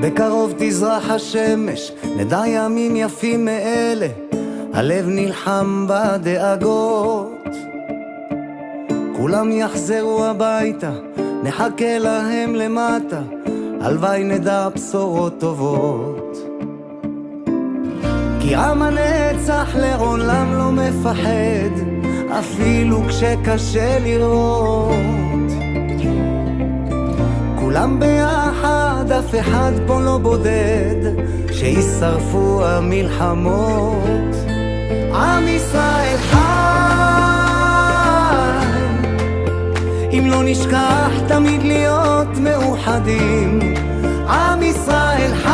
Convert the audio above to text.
בקרוב תזרח השמש, נדע ימים יפים מאלה, הלב נלחם בדאגות. כולם יחזרו הביתה, נחכה להם למטה, הלוואי נדע בשורות טובות. כי עם הנצח לעולם לא מפחד, אפילו כשקשה לראות. כולם ביחד, אף אחד פה לא בודד, שישרפו המלחמות. עם ישראל חי, אם לא נשכח תמיד להיות מאוחדים. עם ישראל חי,